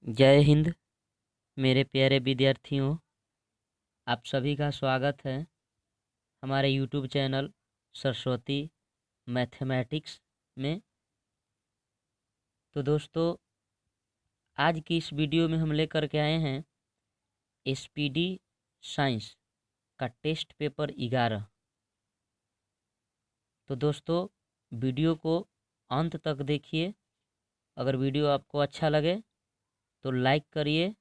जय हिंद मेरे प्यारे विद्यार्थियों। आप सभी का स्वागत है हमारे यूट्यूब चैनल सरस्वती मैथमेटिक्स में। तो दोस्तों, आज की इस वीडियो में हम लेकर के आए हैं एसपीडी साइंस का टेस्ट पेपर 11। तो दोस्तों, वीडियो को अंत तक देखिए। अगर वीडियो आपको अच्छा लगे तो लाइक करिए,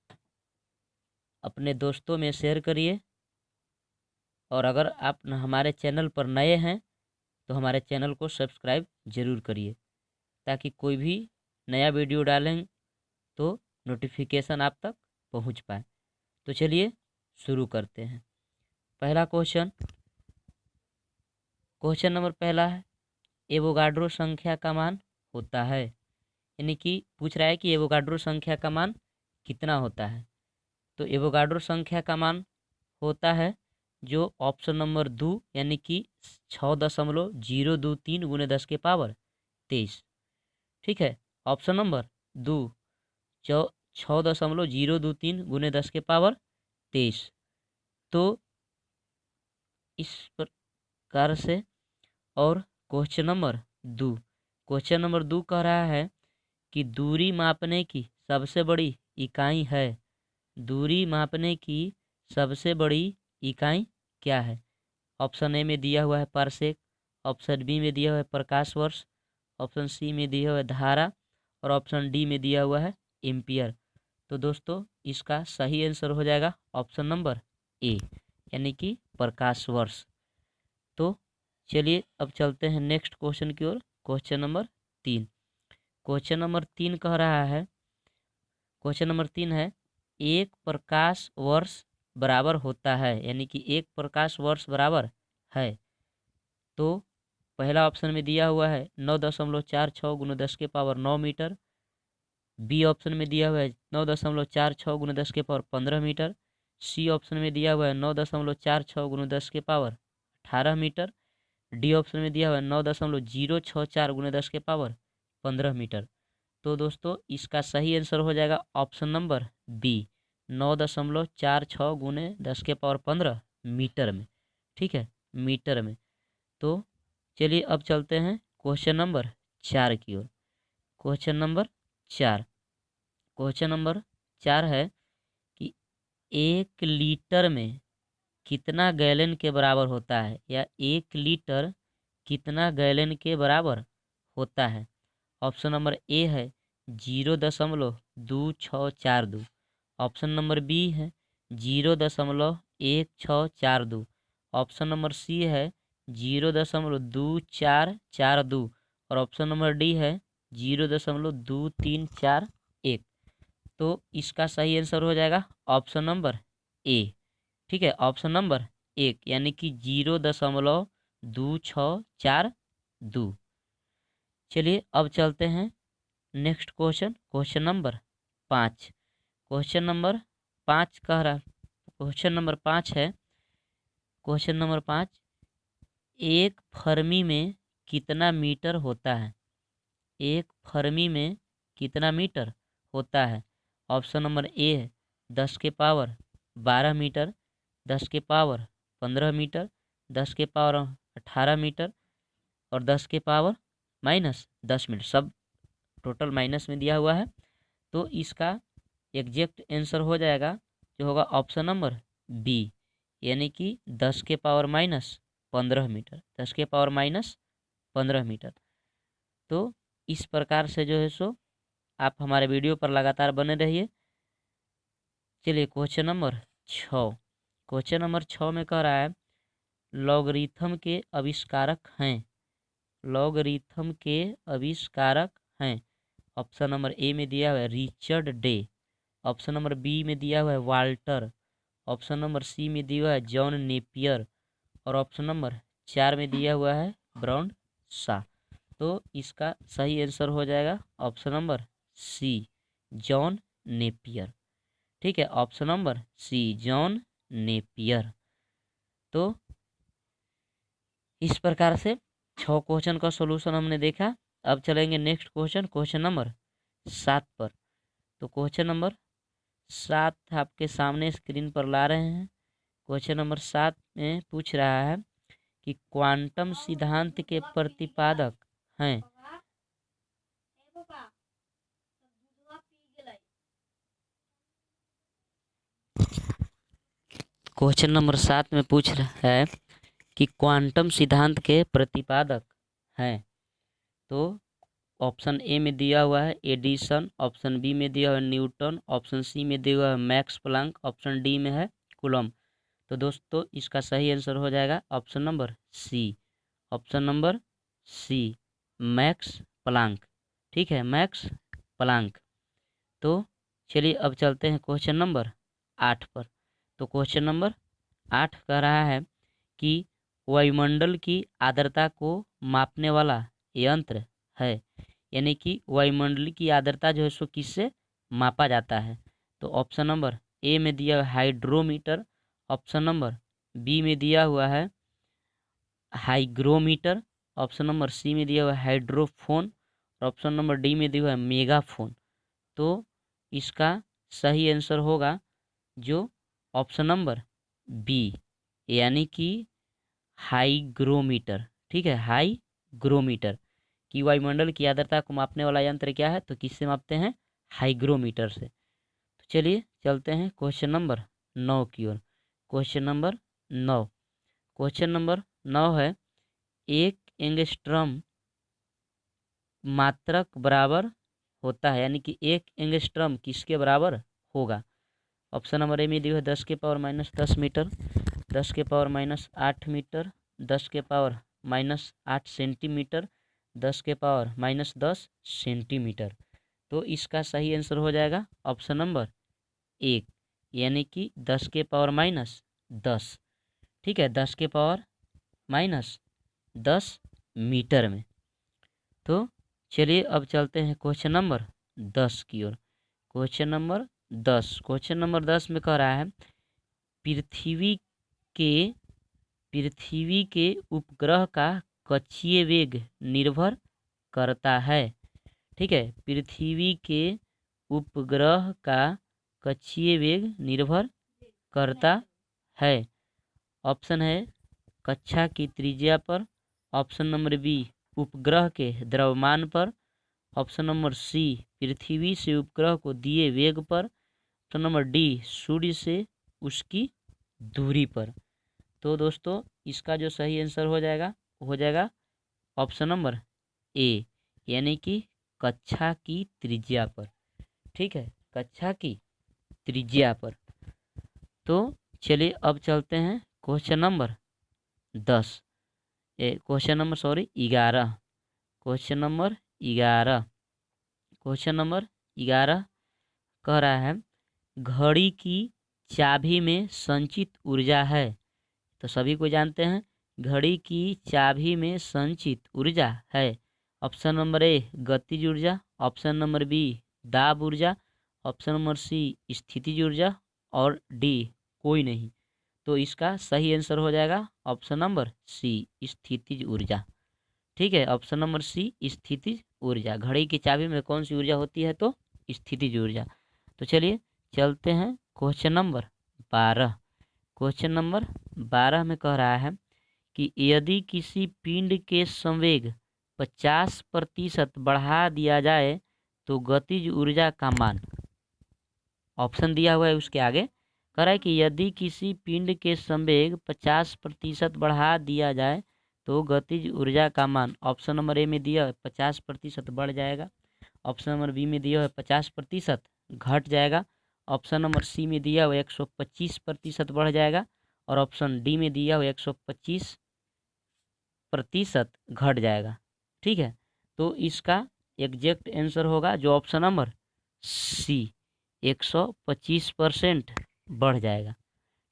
अपने दोस्तों में शेयर करिए, और अगर आप हमारे चैनल पर नए हैं तो हमारे चैनल को सब्सक्राइब ज़रूर करिए, ताकि कोई भी नया वीडियो डालें तो नोटिफिकेशन आप तक पहुंच पाए। तो चलिए शुरू करते हैं। पहला क्वेश्चन नंबर पहला है, एवोगाड्रो संख्या का मान होता है। यानी कि पूछ रहा है कि एवोगाड्रो संख्या का मान कितना होता है। तो एवोगाड्रो संख्या का मान होता है जो ऑप्शन नंबर 2 यानी कि 6.023 गुने 10 के पावर 23। ठीक है, ऑप्शन नंबर 2 6.023 गुने 10 के पावर 23। तो इस प्रकार से। और क्वेश्चन नंबर 2 कह रहा है कि दूरी मापने की सबसे बड़ी इकाई है। दूरी मापने की सबसे बड़ी इकाई क्या है। ऑप्शन ए में दिया हुआ है पारसेक, ऑप्शन बी में दिया हुआ है प्रकाश वर्ष, ऑप्शन सी में दिया हुआ है धारा, और ऑप्शन डी में दिया हुआ है एम्पियर। तो दोस्तों, इसका सही आंसर हो जाएगा ऑप्शन नंबर ए, यानी कि प्रकाश वर्ष। तो चलिए अब चलते हैं नेक्स्ट क्वेश्चन की ओर। क्वेश्चन नंबर 3 कह रहा है, क्वेश्चन नंबर 3 है, एक प्रकाश वर्ष बराबर होता है। यानी कि एक प्रकाश वर्ष बराबर है। तो पहला ऑप्शन में दिया हुआ है 9.46 गुने 10 के पावर 9 मीटर। बी ऑप्शन में दिया हुआ है 9.46 गुने 10 के पावर 15 मीटर। सी ऑप्शन में दिया हुआ है 9.46 गुने 10 के पावर 18 मीटर। डी ऑप्शन में दिया हुआ है 9.064 गुने 10 के पावर 15 मीटर। तो दोस्तों, इसका सही आंसर हो जाएगा ऑप्शन नंबर बी, 9.46 गुने 10 के पावर 15 मीटर में। ठीक है, मीटर में। तो चलिए अब चलते हैं क्वेश्चन नंबर 4 की ओर। क्वेश्चन नंबर 4 है कि 1 लीटर में कितना गैलन के बराबर होता है, या 1 लीटर कितना गैलन के बराबर होता है। ऑप्शन नंबर ए है 0.2642। ऑप्शन नंबर बी है 0.1642। ऑप्शन नंबर सी है 0.2442, और ऑप्शन नंबर डी है 0.2341। तो इसका सही आंसर हो जाएगा ऑप्शन नंबर ए। ठीक है, ऑप्शन नंबर 1 यानी कि 0.2642। चलिए अब चलते हैं next question number 5। Question number 5 कह रहा क्वेश्चन नंबर 5 है, क्वेश्चन नंबर 5, एक फर्मी में कितना मीटर होता है। एक फर्मी में कितना मीटर होता है। ऑप्शन नंबर ए है 10 के पावर 12 मीटर, 10 के पावर 15 मीटर, 10 के पावर 18 मीटर, और 10 के पावर -10 मीटर। सब टोटल माइनस में दिया हुआ है। तो इसका एग्जैक्ट आंसर हो जाएगा जो होगा ऑप्शन नंबर बी, यानी कि 10 के पावर -15 मीटर, 10 के पावर -15 मीटर। तो इस प्रकार से जो है सो आप हमारे वीडियो पर लगातार बने रहिए। चलिए क्वेश्चन नंबर 6 में कह रहा है, लॉगरिथम के आविष्कारक हैं। लॉगरिथम के आविष्कारक हैं। ऑप्शन नंबर ए में दिया हुआ है Richard Day, option number B में दिया हुआ है वाल्टर, ऑप्शन नंबर सी में दिया हुआ है जॉन नेपियर, और ऑप्शन नंबर 4 में दिया हुआ है ब्राउन सा। तो इसका सही आंसर हो जाएगा option number C, John Napier. ठीक है, option number C, John Napier. तो इस प्रकार से 6 क्वेश्चन का सॉल्यूशन हमने देखा। अब चलेंगे नेक्स्ट क्वेश्चन नंबर 7 पर। तो क्वेश्चन नंबर 7 आपके सामने स्क्रीन पर ला रहे हैं। क्वेश्चन नंबर 7 में पूछ रहा है कि क्वांटम सिद्धांत के प्रतिपादक हैं। क्वेश्चन नंबर 7 में पूछ रहा है कि क्वांटम सिद्धांत के प्रतिपादक हैं। तो ऑप्शन ए में दिया हुआ है एडिसन, ऑप्शन बी में दिया हुआ है न्यूटन, ऑप्शन सी में दिया हुआ है मैक्स प्लैंक, ऑप्शन डी में है कूलम्ब। तो दोस्तों इसका सही आंसर हो जाएगा option number C. Option number C Max Planck. ठीक है, मैक्स प्लैंक। तो चलिए अब चलते हैं क्वेश्चन नंबर 8 पर। तो क्वेश्चन नंबर 8 कह रहा है कि वायुमंडल की आर्द्रता को मापने वाला यंत्र है। यानी कि वायुमंडल की आर्द्रता जो है सो किससे मापा जाता है। तो ऑप्शन नंबर ए में दिया हुआ हाइड्रोमीटर, ऑप्शन नंबर बी में दिया हुआ है हाइग्रोमीटर, ऑप्शन नंबर सी में दिया हुआ है हाइड्रोफोन और ऑप्शन नंबर डी में दिया हुआ है मेगाफोन। तो इसका सही आंसर होगा जो ऑप्शन नंबर बी, यानी कि हाइग्रोमीटर। ठीक है, हाइग्रोमीटर कि वायुमंडल की आर्द्रता को मापने वाला यंत्र क्या है, तो किससे मापते हैं, हाइग्रोमीटर से। तो चलिए चलते हैं क्वेश्चन नंबर 9 की ओर। क्वेश्चन नंबर 9, क्वेश्चन नंबर 9 है एक एंगस्ट्रम मात्रक बराबर होता है, यानी कि एक एंगस्ट्रम किसके बराबर होगा। ऑप्शन नंबर ए में दिया है 10⁻⁻10 मीटर, 10⁻⁻8 मीटर, 10⁻⁻8 सेंटीमीटर, 10⁻⁻10 सेंटीमीटर। तो इसका सही आंसर हो जाएगा ऑप्शन नंबर 1, यानी कि 10⁻⁻10। ठीक है, 10⁻⁻10 मीटर में। तो चलिए अब चलते हैं क्वेश्चन नंबर 10 की ओर। क्वेश्चन नंबर 10 में कह रहा है पृथ्वी के उपग्रह का कक्षीय वेग निर्भर करता है। ठीक है, पृथ्वी के उपग्रह का कक्षीय वेग निर्भर करता है। ऑप्शन है कक्षा की त्रिज्या पर, ऑप्शन नंबर बी उपग्रह के द्रव्यमान पर, ऑप्शन नंबर सी पृथ्वी से उपग्रह को दिए वेग पर, ऑप्शन नंबर डी सूर्य से उसकी दूरी पर। तो दोस्तों इसका जो सही आंसर हो जाएगा ऑप्शन नंबर ए, यानी कि कक्षा की त्रिज्या पर। ठीक है, कक्षा की त्रिज्या पर। तो चलिए अब चलते हैं क्वेश्चन नंबर 11। क्वेश्चन नंबर 11 कह रहा है घड़ी की चाबी में संचित ऊर्जा है। तो सभी को जानते हैं घड़ी की चाबी में संचित ऊर्जा है। ऑप्शन नंबर ए गतिज ऊर्जा, ऑप्शन नंबर बी दाब ऊर्जा, ऑप्शन नंबर सी स्थितिज ऊर्जा और डी कोई नहीं। तो इसका सही आंसर हो जाएगा ऑप्शन नंबर सी स्थितिज ऊर्जा। ठीक है, ऑप्शन नंबर सी स्थितिज ऊर्जा। घड़ी की चाबी में कौन सी ऊर्जा होती है, तो स्थितिज ऊर्जा। तो चलिए चलते हैं क्वेश्चन नंबर 12। क्वेश्चन नंबर 12 में कह रहा है कि यदि किसी पिंड के संवेग 50% बढ़ा दिया जाए तो गतिज ऊर्जा का मान। ऑप्शन दिया हुआ है उसके आगे, कह रहा है कि यदि किसी पिंड के संवेग 50% बढ़ा दिया जाए तो गतिज ऊर्जा का मान। ऑप्शन नंबर ए में दिया 50% बढ़ जाएगा, ऑप्शन नंबर बी में दिया है 50% घट जाएगा, ऑप्शन नंबर सी में दिया हुआ 125% बढ़ जाएगा और ऑप्शन डी में दिया हुआ 125% घट जाएगा। ठीक है, तो इसका एग्जैक्ट आंसर होगा जो ऑप्शन नंबर सी 125% बढ़ जाएगा।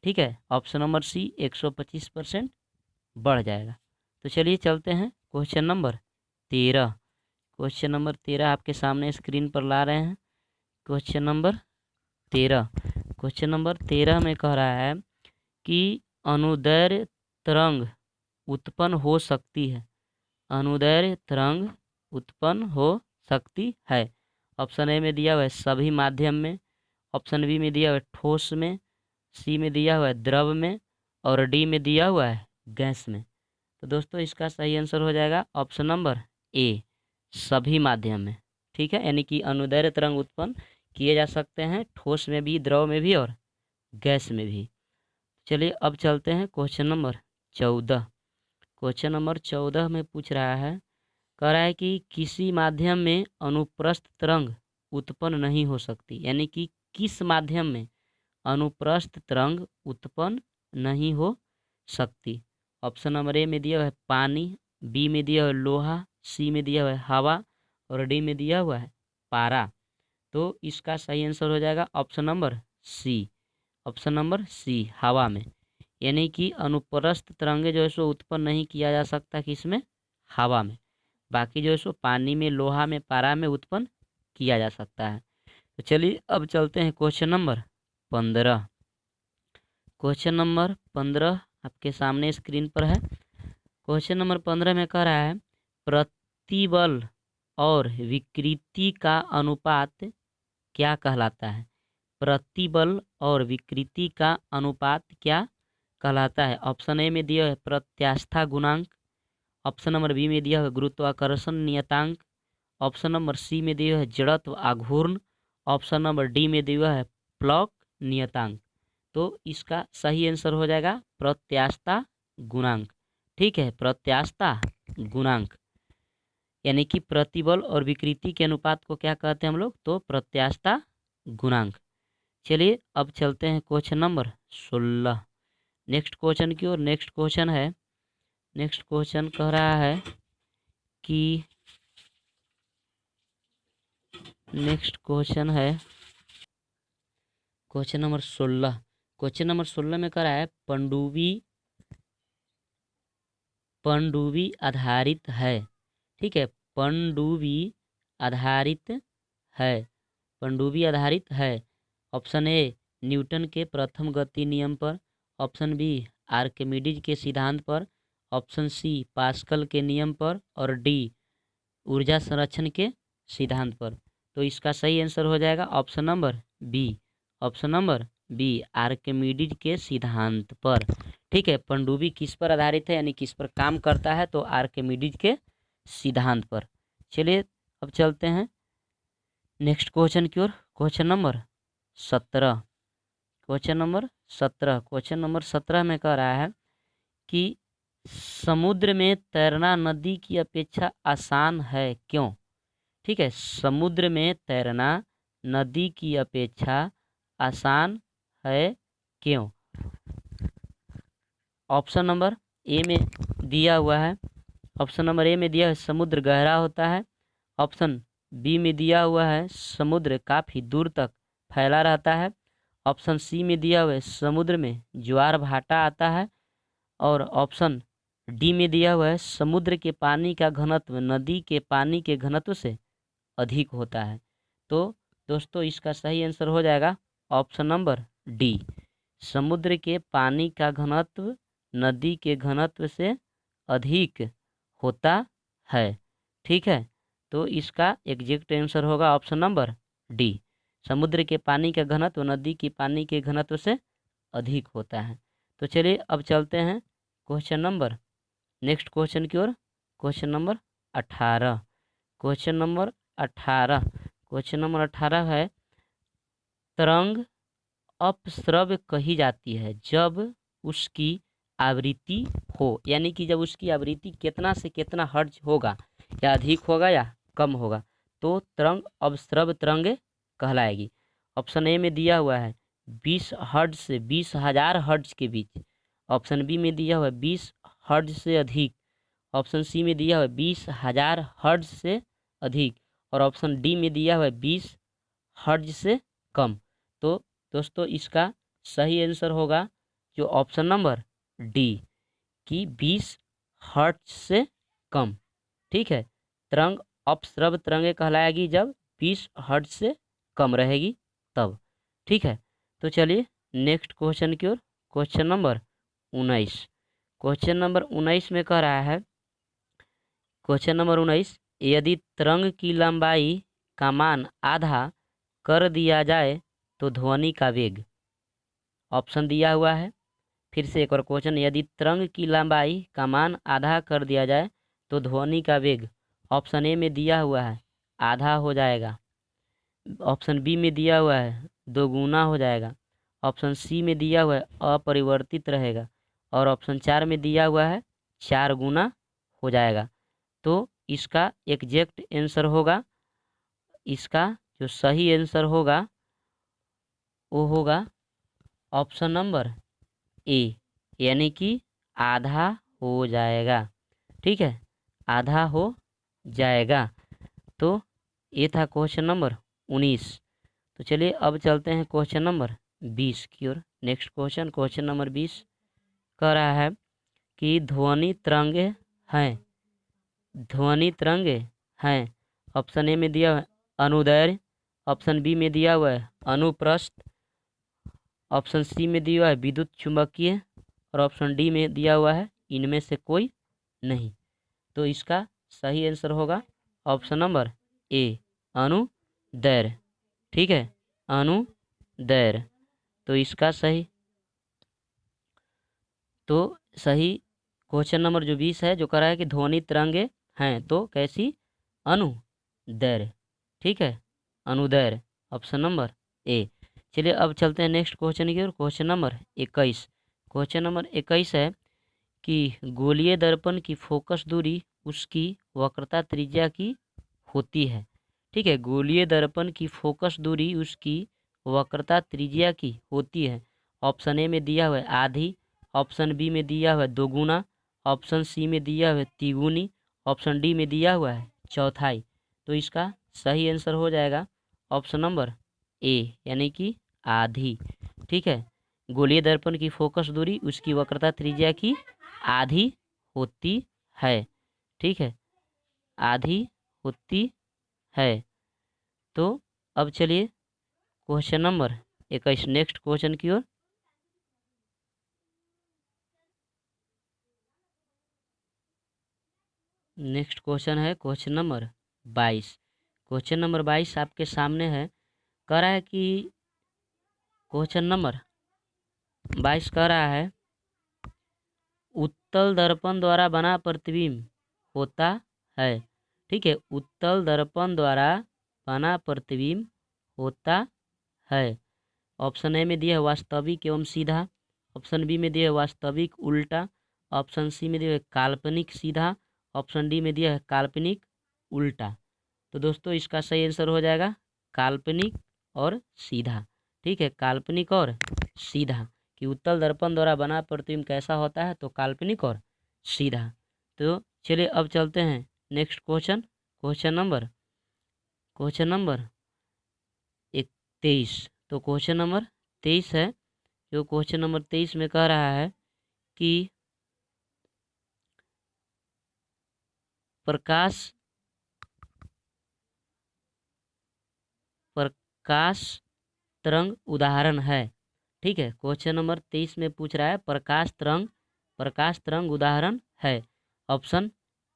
ठीक है, ऑप्शन नंबर सी 125% बढ़ जाएगा। तो चलिए चलते हैं क्वेश्चन नंबर 13। क्वेश्चन नंबर 13 आपके सामने स्क्रीन पर ला रहे हैं। क्वेश्चन नंबर 13 में कह रहा है कि अनुदैर्ध्य तरंग उत्पन्न हो सकती है। अनुदैर्ध्य तरंग उत्पन्न हो सकती है। ऑप्शन ए में दिया हुआ है सभी माध्यम में, ऑप्शन बी में दिया हुआ है ठोस में, सी में दिया हुआ है द्रव में, और डी में दिया हुआ है गैस में। तो दोस्तों इसका सही आंसर हो जाएगा ऑप्शन नंबर ए, सभी माध्यम में। ठीक है, यानी कि अनुदैर्ध्य तरंग उत्पन्न किए जा सकते हैं ठोस में भी, द्रव में भी और गैस में भी। चलिए अब चलते हैं क्वेश्चन नंबर 14। क्वेश्चन नंबर 14 में पूछ रहा है, कह रहा है कि किसी माध्यम में अनुप्रस्थ तरंग उत्पन्न नहीं हो सकती, यानी कि किस माध्यम में अनुप्रस्थ तरंग उत्पन्न नहीं हो सकती। ऑप्शन नंबर ए में दिया हुआ है पानी, बी में दिया हुआ है लोहा, सी में दिया हुआ है हवा, और डी में दिया हुआ है पारा। तो इसका सही आंसर हो जाएगा option number C, option number C, हवा में। यानी कि अनुप्रस्थ तरंगे जो है सो उत्पन्न नहीं किया जा सकता किसमें, हवा में। बाकी जो है सो पानी में, लोहा में, पारा में उत्पन्न किया जा सकता है। तो चलिए अब चलते हैं क्वेश्चन नंबर 15। क्वेश्चन नंबर 15 आपके सामने स्क्रीन पर है। क्वेश्चन नंबर 15 में कह रहा है, प्रतिबल और विकृति का अनुपात क्या कहलाता है। प्रतिबल और विकृति का अनुपात क्या कहलाता है। ऑप्शन ए में दिया है प्रत्यास्था गुणांक, ऑप्शन नंबर बी में दिया है गुरुत्वाकर्षण नियतांक, ऑप्शन नंबर सी में दिया है जड़त्व आघूर्ण, ऑप्शन नंबर डी में दिया है प्लॉक नियतांक। तो इसका सही आंसर हो जाएगा प्रत्यास्था गुणांक। ठीक है, प्रत्यास्था गुणांक, यानी कि प्रतिबल और विकृति के अनुपात को क्या कहते हैं हम लोग, तो प्रत्यास्था गुणांक। चलिए अब चलते हैं क्वेश्चन नंबर 16, नेक्स्ट क्वेश्चन की ओर। नेक्स्ट क्वेश्चन है, नेक्स्ट क्वेश्चन कह रहा है कि नेक्स्ट क्वेश्चन है क्वेश्चन नंबर 16। क्वेश्चन नंबर 16 में कह रहा है पनडुब्बी आधारित है। ठीक है, पनडुब्बी आधारित है, पनडुब्बी आधारित है। ऑप्शन ए न्यूटन के प्रथम गति नियम पर, ऑप्शन बी आर्किमिडीज के सिद्धांत पर, ऑप्शन सी पास्कल के नियम पर, और डी ऊर्जा संरक्षण के सिद्धांत पर। तो इसका सही आंसर हो जाएगा option number B, option number B, Archimedes के सिद्धांत पर। ठीक है, पनडुब्बी किस पर आधारित है, यानी किस पर काम करता है, तो आर्किमिडीज के सिद्धांत पर। चलिए अब चलते हैं नेक्स्ट क्वेश्चन की ओर। Question number 17, question number 17। Question number 17 में कह रहा है कि समुद्र में तैरना नदी की अपेक्षा आसान है, क्यों। ठीक है, समुद्र में तैरना नदी की अपेक्षा आसान है, क्यों। ऑप्शन नंबर ए में दिया हुआ है, ऑप्शन नंबर ए में दिया है समुद्र गहरा होता है, ऑप्शन बी में दिया हुआ है समुद्र काफ़ी दूर तक फैला रहता है, ऑप्शन सी में दिया हुआ है समुद्र में ज्वार भाटा आता है, और ऑप्शन डी में दिया हुआ है समुद्र के पानी का घनत्व नदी के पानी के घनत्व से अधिक होता है। तो दोस्तों इसका सही आंसर हो जाएगा ऑप्शन नंबर डी, समुद्र के पानी का घनत्व नदी के घनत्व से अधिक होता है। ठीक है, तो इसका एग्जैक्ट आंसर होगा ऑप्शन नंबर डी, समुद्र के पानी का घनत्व नदी के पानी के घनत्व से अधिक होता है। तो चलिए अब चलते हैं क्वेश्चन नंबर नेक्स्ट क्वेश्चन की ओर। Question number 18, question number 18, question number 18 है, तरंग अपस्रव कही जाती है जब उसकी आवृत्ति हो, यानी कि जब उसकी आवृत्ति कितना से कितना हर्ट्ज होगा, या अधिक होगा या कम होगा, तो तरंग अपस्रव तरंग कहलाएगी। ऑप्शन ए में दिया हुआ है 20 हर्ट्ज से 20,000 हर्ट्ज के बीच, ऑप्शन बी में दिया हुआ है 20 हर्ट्ज से अधिक, ऑप्शन सी में दिया हुआ है 20,000 हर्ट्ज से अधिक, और ऑप्शन डी में दिया हुआ है 20 हर्ट्ज से कम। तो दोस्तों इसका सही आंसर होगा जो ऑप्शन नंबर डी कि 20 हर्ट्ज से कम। ठीक है, तरंग अपस्रव तरंगे कहलाएगी जब 20 हर्ट्ज से कम रहेगी तब। ठीक है, तो चलिए नेक्स्ट क्वेश्चन की ओर। क्वेश्चन नंबर 19, क्वेश्चन नंबर 19 में कह रहा है, क्वेश्चन नंबर 19, यदि तरंग की लंबाई का मान आधा कर दिया जाए तो ध्वनि का वेग। ऑप्शन दिया हुआ है, फिर से एक और क्वेश्चन, यदि तरंग की लंबाई का मान आधा कर दिया जाए तो ध्वनि का वेग। ऑप्शन ए में दिया हुआ है आधा हो जाएगा, ऑप्शन बी में दिया हुआ है दोगुना हो जाएगा, ऑप्शन सी में दिया हुआ है अपरिवर्तित रहेगा, और ऑप्शन 4 में दिया हुआ है 4 गुना हो जाएगा। तो इसका एग्जैक्ट आंसर होगा, इसका जो सही आंसर होगा वो होगा ऑप्शन नंबर ए, यानी कि आधा हो जाएगा। ठीक है, आधा हो जाएगा। तो ये था क्वेश्चन नंबर 19। तो चलिए अब चलते हैं क्वेश्चन नंबर 20 की ओर। नेक्स्ट क्वेश्चन, क्वेश्चन नंबर 20 कह रहा है कि ध्वनि तरंगे हैं, ध्वनि तरंगे हैं। ऑप्शन ए में दिया हुआ है अनुदैर्घ्य, ऑप्शन बी में दिया हुआ है अनुप्रस्थ, ऑप्शन सी में दिया हुआ है विद्युत चुंबकीय, और ऑप्शन डी में दिया हुआ है इनमें से कोई नहीं। तो इसका सही आंसर होगा ऑप्शन नंबर ए अनुदैर्घ्य। ठीक है, अनुदैर्घ्य। तो इसका सही, तो सही क्वेश्चन नंबर जो 20 है जो कह रहा है कि ध्वनि तरंगे हैं तो कैसी, अनुदैर्घ्य। ठीक है, अनुदैर्घ्य, ऑप्शन नंबर ए। चलिए अब चलते हैं नेक्स्ट क्वेश्चन की ओर। Question number 21। क्वेश्चन नंबर 21 है कि गोलीय दर्पण की फोकस दूरी उसकी वक्रता त्रिज्या की होती है। ठीक है, गोलीय दर्पण की फोकस दूरी उसकी वक्रता त्रिज्या की होती है। ऑप्शन ए में दिया हुआ है आधी, ऑप्शन बी में दिया हुआ है दोगुना, ऑप्शन सी में दिया हुआ है तिगुनी, ऑप्शन डी में दिया हुआ है चौथाई। तो इसका सही आंसर हो जाएगा ऑप्शन नंबर ए, यानी कि आधी। ठीक है, गोलीय दर्पण की फोकस दूरी उसकी वक्रता त्रिज्या की आधी होती है। ठीक है, आधी होती है। तो अब चलिए क्वेश्चन नंबर 21 नेक्स्ट क्वेश्चन की ओर। नेक्स्ट क्वेश्चन है क्वेश्चन नंबर 22। क्वेश्चन नंबर 22 आपके सामने है, कह रहा है कि क्वेश्चन नंबर 22 कह रहा है उत्तल दर्पण द्वारा बना प्रतिबिंब होता है। ठीक है, उत्तल दर्पण द्वारा बना प्रतिबिंब होता है। ऑप्शन ए में दिया है वास्तविक एवं सीधा, ऑप्शन बी में दिया है वास्तविक उल्टा, ऑप्शन सी में दिया है काल्पनिक सीधा, ऑप्शन डी में दिया है काल्पनिक उल्टा। तो दोस्तों इसका सही आंसर हो जाएगा काल्पनिक और सीधा। ठीक है, काल्पनिक और सीधा, कि उत्तल दर्पण द्वारा बना प्रतिबिंब कैसा होता है, तो काल्पनिक और सीधा। तो चलिए अब चलते हैं नेक्स्ट क्वेश्चन, क्वेश्चन नंबर 23। तो क्वेश्चन नंबर 23 है, जो क्वेश्चन नंबर 23 में कह रहा है कि प्रकाश तरंग उदाहरण है। ठीक है, क्वेश्चन नंबर 23 में पूछ रहा है प्रकाश तरंग उदाहरण है। ऑप्शन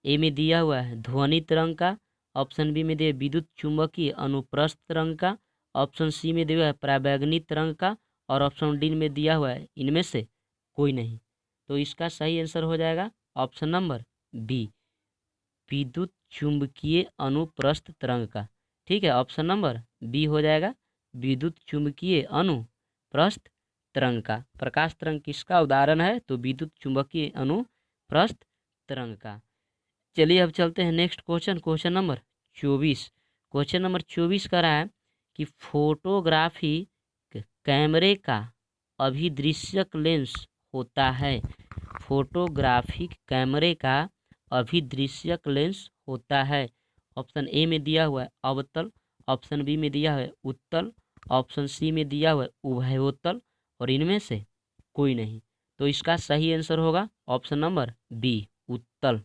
ए में दिया हुआ है ध्वनि तरंग का, ऑप्शन बी में दिया विद्युत चुंबकीय अनुप्रस्थ तरंग का, ऑप्शन सी में दिया है पराबैंगनी तरंग का, और ऑप्शन डी में दिया हुआ है इनमें से कोई नहीं। तो इसका सही आंसर हो जाएगा ऑप्शन नंबर बी, विद्युत चुंबकीय अनुप्रस्थ तरंग का। ठीक है, ऑप्शन नंबर बी हो जाएगा विद्युत चुंबकीय अनुप्रस्थ तरंग का। प्रकाश तरंग किसका उदाहरण है, तो विद्युत चुंबकीय अनुप्रस्थ तरंग का। चलिए अब चलते हैं next question, question number 24। Question number 24 का रहा है कि फोटोग्राफी कैमरे का अभिदृश्यक लेंस होता है। फोटोग्राफिक कैमरे का अभिदृश्यक लेंस होता है। ऑप्शन ए में दिया हुआ है अवतल, ऑप्शन बी में दिया हुआ है उत्तल, ऑप्शन सी में दिया हुआ है उभयोत्तल, और इनमें से कोई नहीं। तो इसका सही आंसर होगा ऑप्शन नंबर बी, उत्तल।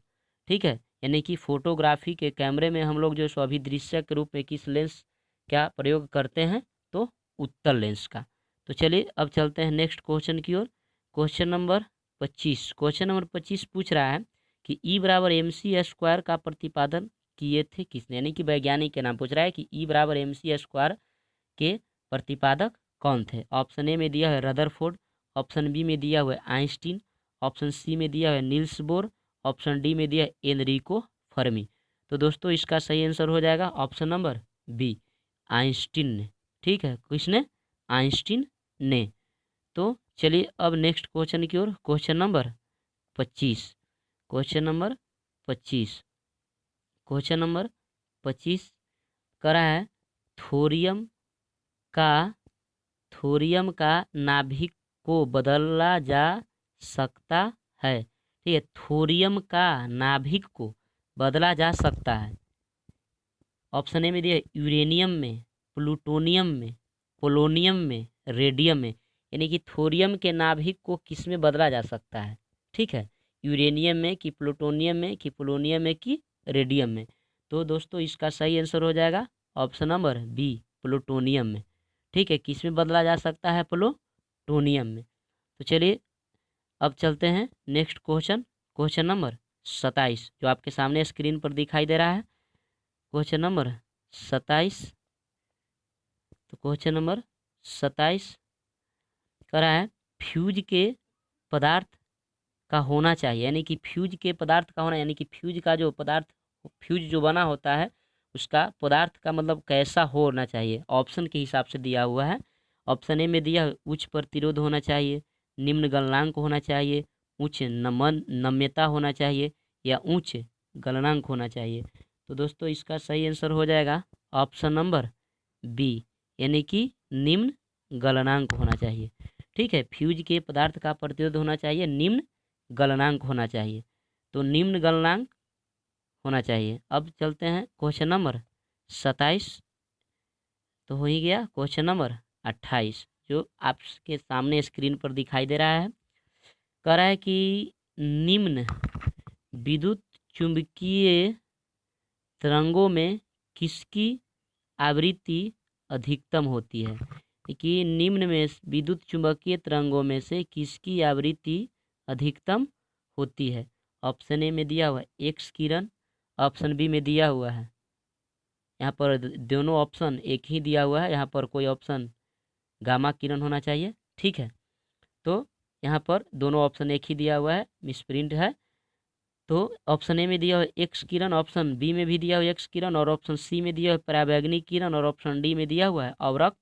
ठीक है, यानी कि फोटोग्राफी के कैमरे में हम लोग जो सो अभिदृश्य के रूप में किस लेंस का प्रयोग करते हैं, तो उत्तल लेंस का। तो चलिए अब चलते हैं नेक्स्ट क्वेश्चन की ओर। Question number 25। क्वेश्चन नंबर 25 पूछ रहा है कि E = mc² का प्रतिपादन किए थे किसने, यानी कि वैज्ञानिक के नाम पूछ रहा है कि E बराबर mc² के प्रतिपादक कौन थे। ऑप्शन ए में दिया है रदरफोर्ड, ऑप्शन बी में दिया हुआ है आइंस्टीन, ऑप्शन सी में दिया है नील्स बोर, ऑप्शन डी में दिया है एनरिको फर्मी। तो दोस्तों इसका सही आंसर हो जाएगा ऑप्शन नंबर बी, आइंस्टीन ने। ठीक है, किसने? आइंस्टीन ने। तो चलिए अब नेक्स्ट क्वेश्चन की ओर, question number 25। Question number 25, question number 25 करा है थोरियम का नाभिक को बदला जा सकता है। ठीक है, थोरियम का नाभिक को बदला जा सकता है। ऑप्शन ए में दिया यूरेनियम में, प्लूटोनियम में, पोलोनियम में, रेडियम में। यानी कि थोरियम के नाभिक को किस में बदला जा सकता है? ठीक है, यूरेनियम में कि प्लूटोनियम में कि पोलोनियम में कि रेडियम में। तो दोस्तों इसका सही आंसर हो जाएगा ऑप्शन नंबर बी, प्लूटोनियम में। ठीक है, किस में बदला जा सकता है? प्लूटोनियम में। तो चलिए अब चलते हैं नेक्स्ट क्वेश्चन, क्वेश्चन नंबर 27 जो आपके सामने स्क्रीन पर दिखाई दे रहा है। Question number 27। तो क्वेश्चन नंबर 27 करा है फ्यूज के पदार्थ का होना चाहिए, यानी कि फ्यूज के पदार्थ का होना, यानी कि फ्यूज का जो पदार्थ, फ्यूज जो बना होता है उसका पदार्थ का मतलब कैसा होना चाहिए, ऑप्शन के हिसाब से दिया हुआ है। ऑप्शन ए में दिया उच्च प्रतिरोध होना चाहिए, निम्न गलनांक होना चाहिए, उच्च नम्यता होना चाहिए या उच्च गलनांक होना चाहिए। तो दोस्तों इसका सही आंसर हो जाएगा ऑप्शन नंबर बी, यानी कि निम्न गलनांक होना चाहिए। ठीक है, फ्यूज के पदार्थ का प्रतिरोध होना चाहिए, निम्न गलनांक होना चाहिए। तो निम्न गलनांक होना चाहिए। अब चलते हैं क्वेश्चन नंबर 27। तो हो ही गया क्वेश्चन नंबर 28 जो आपके सामने स्क्रीन पर दिखाई दे रहा है। कह रहा है कि निम्न विद्युत चुंबकीय तरंगों में किसकी आवृत्ति अधिकतम होती है? कि निम्न में विद्युत चुंबकीय तरंगों में से किसकी आवृत्ति अधिकतम होती है? ऑप्शन ए में दिया हुआ है एक्स किरण, ऑप्शन बी में दिया हुआ है, यहाँ पर दोनों ऑप्शन एक ही दिया हुआ है, यहाँ पर कोई ऑप्शन गामा किरण होना चाहिए। ठीक है, तो यहाँ पर दोनों ऑप्शन एक ही दिया हुआ है, मिसप्रिंट है। तो ऑप्शन ए में दिया हुआ एक्स किरण, ऑप्शन बी में भी दिया हुआ एक्स किरण, और ऑप्शन सी में दिया हुआ पराबैंगनी किरण, और ऑप्शन डी में दिया हुआ है अवरक्त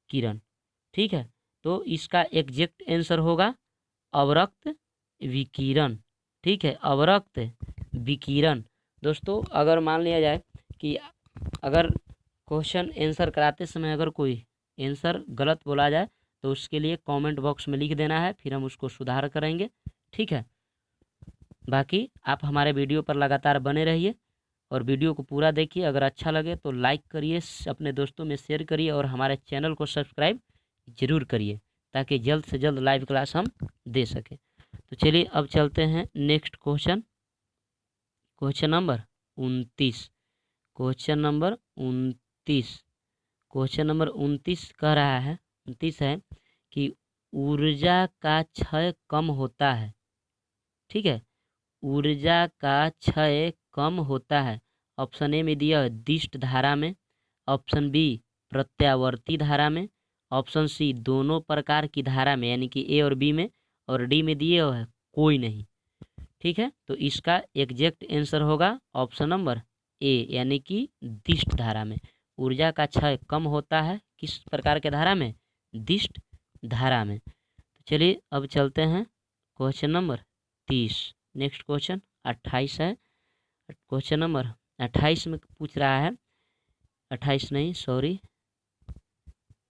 किरण। ठीक है, तो इसका एग्जैक्ट आंसर होगा अवरक्त विकिरण। ठीक है, अवरक्त विकिरण। दोस्तों अगर मान लिया जाए कि अगर क्वेश्चन आंसर कराते समय अगर कोई आंसर गलत बोला जाए तो उसके लिए कमेंट बॉक्स में लिख देना है, फिर हम उसको सुधार करेंगे। ठीक है, बाकी आप हमारे वीडियो पर लगातार बने रहिए और वीडियो को पूरा देखिए। अगर अच्छा लगे तो लाइक करिए, अपने दोस्तों में शेयर करिए और हमारे चैनल को सब्सक्राइब जरूर करिए ताकि जल्द से जल्द लाइव क्लास हम दे सकें। तो चलिए अब चलते हैं next question, question number 29। Question number 29, question number 29 कह रहा है, 29 है कि ऊर्जा का क्षय कम होता है। ठीक है, ऊर्जा का क्षय कम होता है। ऑप्शन ए में दिया है दिष्ट धारा में, ऑप्शन बी प्रत्यावर्ती धारा में, ऑप्शन सी दोनों प्रकार की धारा में यानी कि ए और बी में, और डी में दिए हुआ है कोई नहीं। ठीक है, तो इसका एग्जैक्ट आंसर होगा ऑप्शन नंबर ए, यानी कि दिष्ट धारा में। ऊर्जा का क्षय कम होता है किस प्रकार के धारा में? दिष्ट धारा में। तो चलिए अब चलते हैं क्वेश्चन नंबर 30। नेक्स्ट क्वेश्चन 28 है। क्वेश्चन नंबर 28 में पूछ रहा है, 28 नहीं सॉरी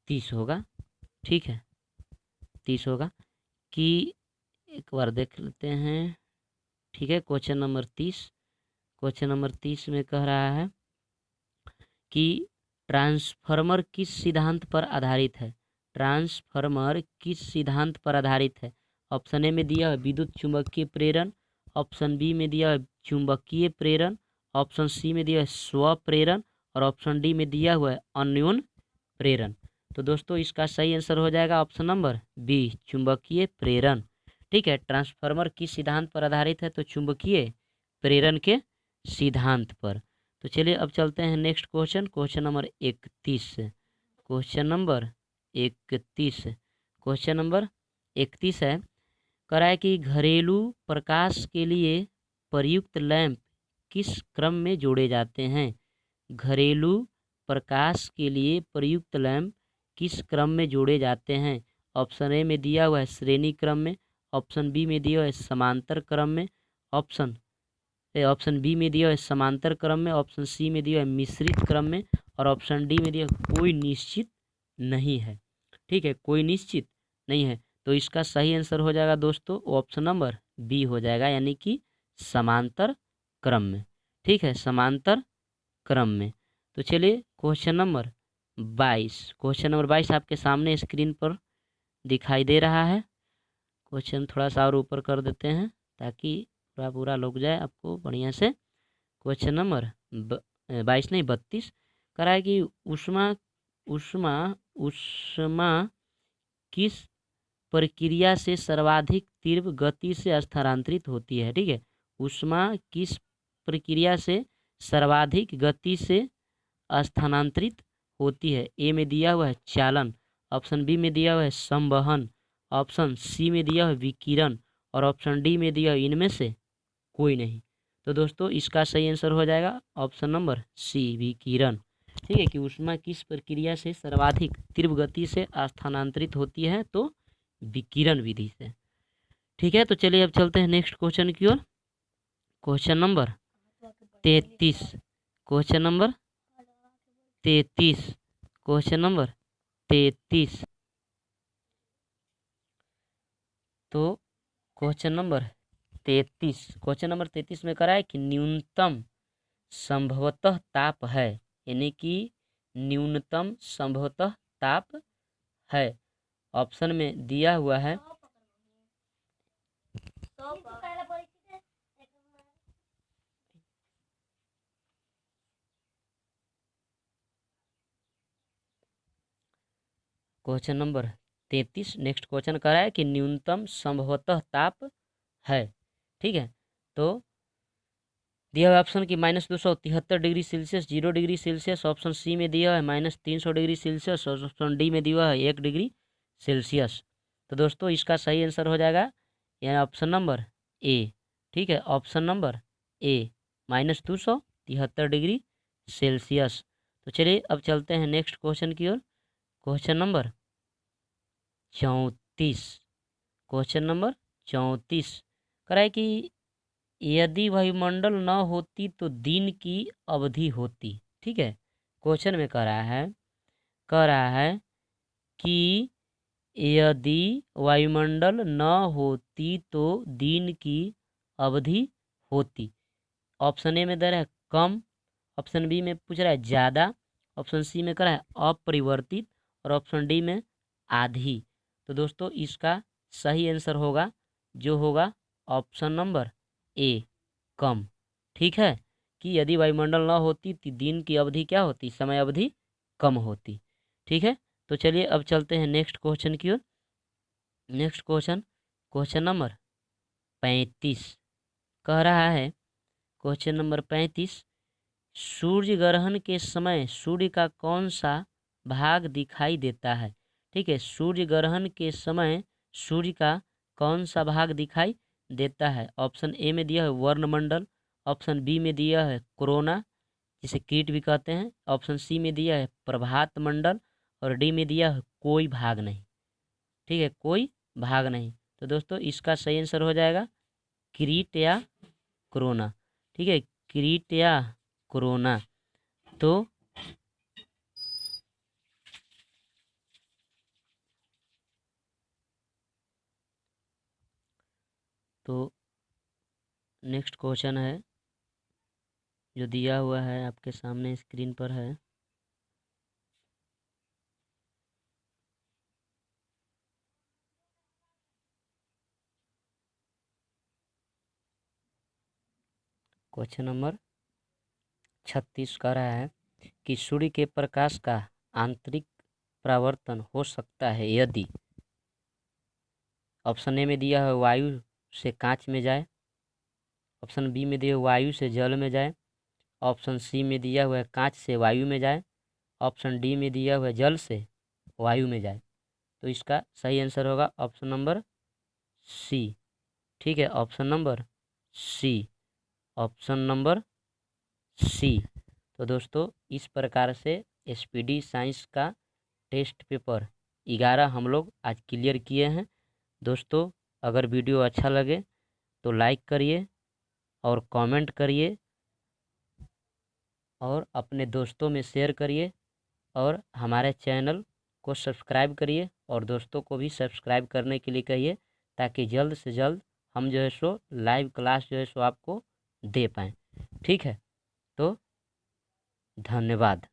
30 होगा। ठीक है, 30 होगा कि एक बार देख लेते हैं। ठीक है, क्वेश्चन नंबर 30, क्वेश्चन नंबर 30 में कह रहा है कि ट्रांसफार्मर किस सिद्धांत पर आधारित है? ट्रांसफार्मर किस सिद्धांत पर आधारित है? ऑप्शन ए में दिया है विद्युत चुंबकीय प्रेरण, ऑप्शन बी में दिया है चुंबकीय प्रेरण, ऑप्शन सी में दिया है स्व प्रेरण, और ऑप्शन डी में दिया हुआ है अन्योन प्रेरण। तो दोस्तों इसका सही आंसर हो जाएगा ऑप्शन नंबर बी, चुंबकीय प्रेरण। ठीक है, ट्रांसफार्मर किस सिद्धांत पर आधारित है? तो चुंबकीय प्रेरण के सिद्धांत पर। तो चलिए अब चलते हैं next question, question number 31। Question number 31, question number 31 है, कह रहा है कि घरेलू प्रकाश के लिए प्रयुक्त लैंप किस क्रम में जोड़े जाते हैं। घरेलू प्रकाश के लिए प्रयुक्त लैंप किस क्रम में जोड़े जाते हैं। ऑप्शन ए में दिया हुआ है श्रेणी क्रम में, ऑप्शन बी में दिया हुआ है समांतर क्रम में, ऑप्शन बी में दिया है समांतर क्रम में, ऑप्शन सी में दिया है मिश्रित क्रम में, और ऑप्शन डी में दिया कोई निश्चित नहीं है। ठीक है, कोई निश्चित नहीं है। तो इसका सही आंसर हो जाएगा दोस्तों ऑप्शन नंबर बी हो जाएगा, यानी कि समांतर क्रम में। ठीक है, समांतर क्रम में। तो चलिए क्वेश्चन नंबर 22, क्वेश्चन नंबर 22 आपके सामने स्क्रीन पर दिखाई दे रहा है। क्वेश्चन थोड़ा सा और ऊपर कर देते हैं ताकि पूरा पूरा लग जाए आपको बढ़िया से। क्वेश्चन नंबर 22 नहीं 32 करा है कि ऊष्मा ऊष्मा ऊष्मा किस प्रक्रिया से सर्वाधिक तीव्र गति से स्थानांतरित होती है। ठीक है, ऊष्मा किस प्रक्रिया से सर्वाधिक गति से स्थानांतरित होती है। ए में दिया हुआ है चालन, ऑप्शन बी में दिया हुआ है संवहन, ऑप्शन सी में दिया हुआ है विकिरण, और ऑप्शन डी में दिया हुआ इनमें से कोई नहीं। तो दोस्तों इसका सही आंसर हो जाएगा ऑप्शन नंबर सी विकिरण। ठीक है, कि ऊष्मा किस प्रक्रिया से सर्वाधिक तीव्र गति से स्थानांतरित होती है, तो विकिरण विधि से। ठीक है, तो चलिए अब चलते हैं नेक्स्ट क्वेश्चन की ओर। Question number 33, question number 33, question number 33। तो क्वेश्चन नंबर 33 में करा है कि न्यूनतम संभवतः ताप है, यानी कि न्यूनतम संभवतः ताप है। ऑप्शन में दिया हुआ है क्वेश्चन नंबर 33 नेक्स्ट क्वेश्चन करा है कि न्यूनतम संभवतः ताप है। ठीक है, तो दिया हुआ ऑप्शन की -273 degree Celsius, 0 degree Celsius, option C में दिया है -300 डिग्री सेल्सियस, और ऑप्शन डी में दिया है 1 डिग्री सेल्सियस। तो दोस्तों इसका सही आंसर हो जाएगा यानी ऑप्शन नंबर ए। ठीक है, option number A -273 degree Celsius. तो चलिए अब चलते हैं नेक्स्ट क्वेश्चन की ओर। क्वेश्चन नंबर 34, क्वेश्चन नंबर 34 कराए कि यदि वायुमंडल न होती तो दिन की अवधि होती। ठीक है, क्वेश्चन में कह रहा है कि यदि वायुमंडल न होती तो दिन की अवधि होती। ऑप्शन ए में दे रहा है कम, ऑप्शन बी में पूछ रहा है ज़्यादा, ऑप्शन सी में कह रहा है अपरिवर्तित, और ऑप्शन डी में आधी। तो दोस्तों इसका सही आंसर होगा जो होगा ऑप्शन नंबर ए कम। ठीक है, कि यदि वायुमंडल न होती तो दिन की अवधि क्या होती, समय अवधि कम होती। ठीक है, तो चलिए अब चलते हैं नेक्स्ट क्वेश्चन की ओर। नेक्स्ट क्वेश्चन, क्वेश्चन नंबर 35 कह रहा है, क्वेश्चन नंबर 35, सूर्य ग्रहण के समय सूर्य का कौन सा भाग दिखाई देता है। ठीक है, सूर्य ग्रहण के समय सूर्य का कौन सा भाग दिखाई देता है। ऑप्शन ए में दिया है वर्णमंडल, ऑप्शन बी में दिया है कोरोना जिसे कीट भी कहते हैं, ऑप्शन सी में दिया है प्रभात मंडल, और डी में दिया है कोई भाग नहीं। ठीक है, कोई भाग नहीं। तो दोस्तों इसका सही आंसर हो जाएगा किरीट या कोरोना। ठीक है, किरीट या कोरोना। तो नेक्स्ट क्वेश्चन है जो दिया हुआ है आपके सामने स्क्रीन पर है। क्वेश्चन नंबर 36 कह रहा है कि सूर्य के प्रकाश का आंतरिक परावर्तन हो सकता है यदि। ऑप्शन ए में दिया है वायु से कांच में जाए, ऑप्शन बी में दिया वायु से जल में जाए, ऑप्शन सी में दिया हुआ है कांच से वायु में जाए, ऑप्शन डी में दिया हुआ है जल से वायु में जाए। तो इसका सही आंसर होगा ऑप्शन नंबर सी। ठीक है, option number C, option number C. तो दोस्तों इस प्रकार से SPD साइंस का टेस्ट पेपर 11 हम लोग आज क्लियर किए हैं। दोस्तों अगर वीडियो अच्छा लगे तो लाइक करिए और कमेंट करिए और अपने दोस्तों में शेयर करिए और हमारे चैनल को सब्सक्राइब करिए और दोस्तों को भी सब्सक्राइब करने के लिए कहिए, ताकि जल्द से जल्द हम जो है सो लाइव क्लास जो है सो आपको दे पाएँ। ठीक है, तो धन्यवाद।